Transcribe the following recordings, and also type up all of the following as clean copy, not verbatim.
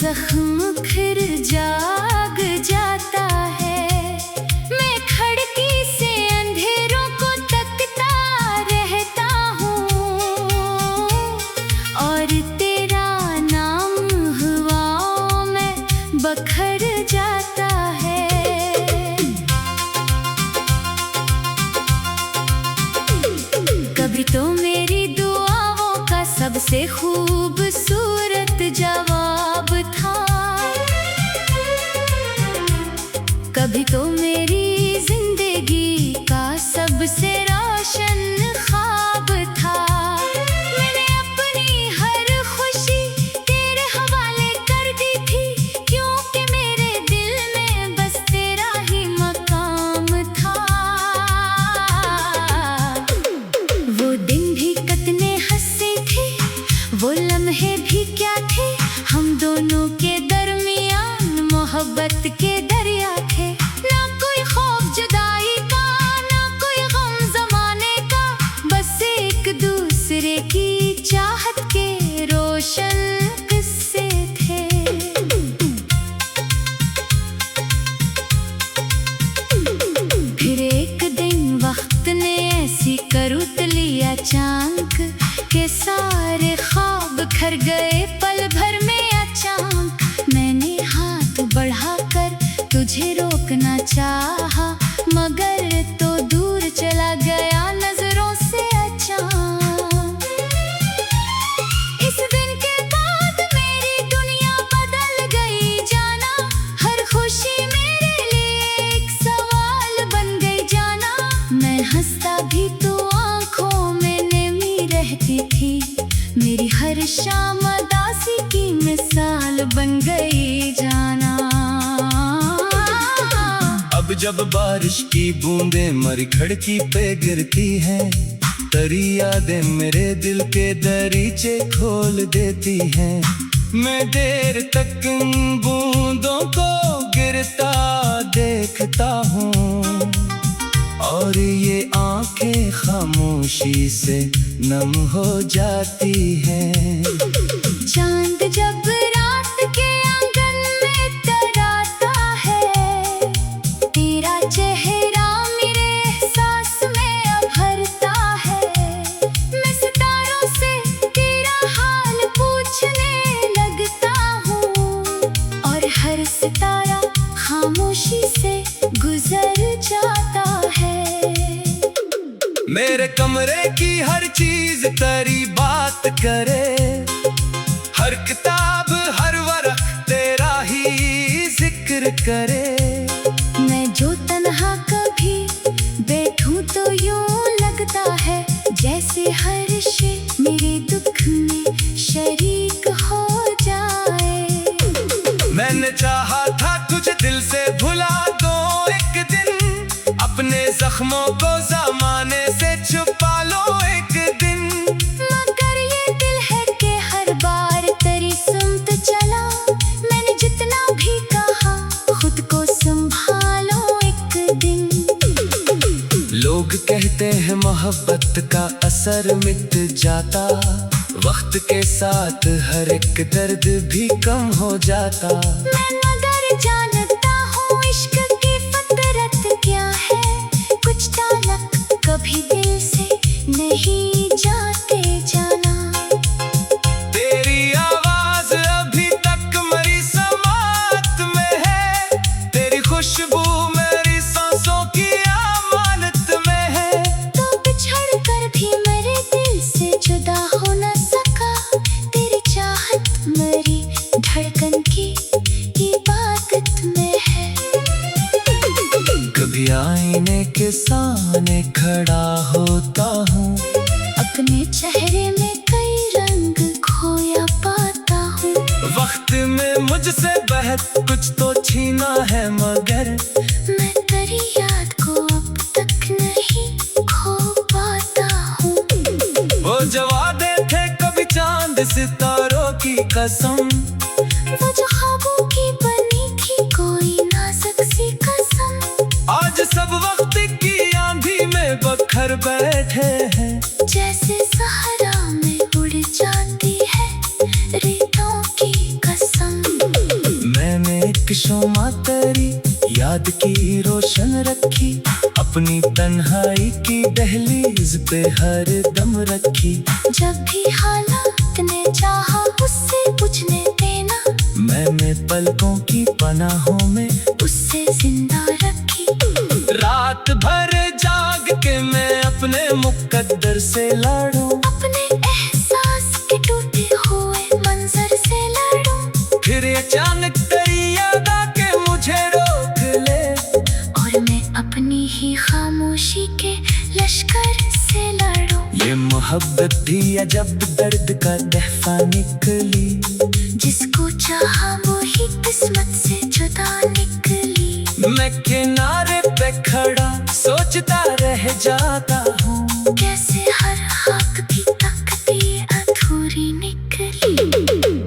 जख्म फिर जाग जाता है। मैं खिड़की से अंधेरों को तकता रहता हूँ और तेरा नाम हवाओं में बखर जाता है। कभी तो मेरी दुआओं का सबसे खूबसूरत जवाब था, कभी तो मेरी जिंदगी का सबसे रोशन ख्वाब था। मैंने अपनी हर खुशी तेरे हवाले कर दी थी, क्योंकि मेरे दिल में बस तेरा ही मकाम था। वो दिन भी कितने हंसे थे, वो लम्हे भी क्या थे, हम दोनों के दरमियान मोहब्बत के दरिया थे। ना कोई खौफ जुदाई का, ना कोई गम जमाने का, बस एक दूसरे की चाहत के रोशन किस्से थे। फिर एक दिन वक्त ने ऐसी करुत लिया चांक के सारे ख्वाब खर गए पल भर में अचानक। मैंने हाथ बढ़ाकर तुझे रोकना चाहा, मगर तो दूर चला गया नजरों से अचानक। इस दिन के बाद मेरी दुनिया बदल गई जाना, हर खुशी मेरे लिए एक सवाल बन गई जाना। मैं हंसता भी तो आंखों में नमी रहती थी, मेरी हर शाम उदासी की मिसाल बन गई जाना। अब जब बारिश की बूंदें मरी खिड़की पे गिरती हैं, तेरी यादें मेरे दिल के दरीचे खोल देती हैं। मैं देर तक उन बूंदों को गिरता देखता हूँ और ये आंखें खामोशी से नम हो जाती हैं। चांद जब रात के आंगन में तराता है, तेरा चेहरा मेरे एहसास में उभरता है। मैं सितारों से तेरा हाल पूछने लगता हूँ और हर सितारा खामोशी से गुजर जाता है। मेरे कमरे की हर चीज तेरी बात करे, हर किताब हर वर्क तेरा ही जिक्र करे। मैं जो तन्हा कभी बैठूं तो यूं लगता है, जैसे हर शय मेरे दुख में शरीक हो जाए। मैंने चाहा था तुझे दिल से भुला दो एक दिन, अपने जख्मों को जमाने से छुपा लो एक दिन। मगर ये दिल है कि हर बार तेरी सुनत चला, मैंने जितना भी कहा खुद को संभालो एक दिन। लोग कहते हैं मोहब्बत का असर मिट जाता, वक्त के साथ हर एक दर्द भी कम हो जाता। मैं मगर जानता हूँ इश्क की फितरत क्या है, कुछ ताल्लुक कभी दिल से नहीं जाते जाना। तेरी आवाज अभी तक मेरी समात में है, तेरी खुशबू मेरी सांसों की अमानत में है। तो बिछड़ कर भी मेरे दिल से जुदा हो न सका, तेरी चाहत मेरी धड़कन की इबादत में है। कभी आईने के सामने खड़ा होता हूँ, अपने चेहरे में कई रंग खोया पाता हूँ। वक्त में मुझसे बहुत कुछ तो छीना है, मगर मैं तेरी याद को अब तक नहीं खो पाता हूँ। वो जो वादे थे कभी चांद सितारों की कसम, वो जो ख्वाबों की बनी थी कोई नाजुक सी कसम, आज सब वक्त की आंधी में बखर बैठे हैं। जैसे सहारा में उड़ जाती है रेतों की कसम। की रोशन रखी, अपनी तन्हाई की दहलीज पे हर दम रखी। जब भी हालात ने चाहा उससे पूछने देना, मैंने पलकों की पनाहों में उससे जिंदा रखी। रात भर जाग के मैं अपने मुकद्दर से लड़ूं, अपने एहसास के टूटे हुए मंजर से लड़ूं। फिर अचानक तेरी याद आके मुझे रोक ले, और मैं अपनी ही खामोशी के लश्कर से लड़ूं। ये मोहब्बत भी अजब दर्द का तहफा निकली, जिसको चाहा वो ही किस्मत से जुदा निकली। मैं किनारे पे खड़ा सोचता रह जाता हूँ, कैसे हर हक की तकदीर अधूरी निकली।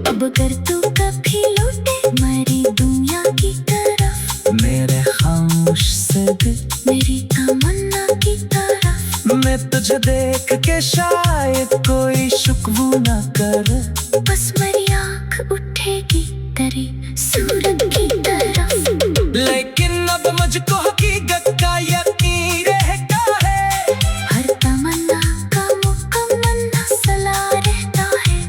अब अगर तू कभी लौटे मरी दुनिया की तरफ, मेरे खामोश से दिल मेरी तमन्ना की तरफ, मैं तुझे देख के शायद कोई शुक्र न कर, बस मेरी आँख उठेगी तेरी सूरत की तरफ। लेकिन अब मुझको हकीकत का यकीन रहता है, हर तमन्ना का मुकम्मल मसला रहता है।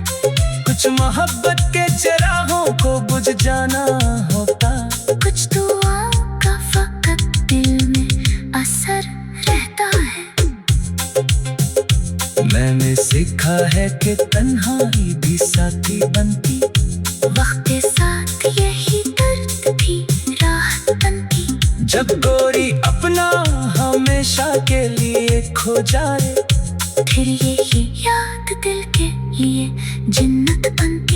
कुछ मोहब्बत के चिरागों को बुझ जाना होता, कुछ दुआओं का फकत दिल में असर रहता है। मैंने सीखा है कि तन्हाई भी साथी बनती, वक्त के साथ यही दर्द भी राहत बनती। जब गोरी अपना हमेशा के लिए खो जाए, फिर यही याद दिल के लिए जन्नत बनती।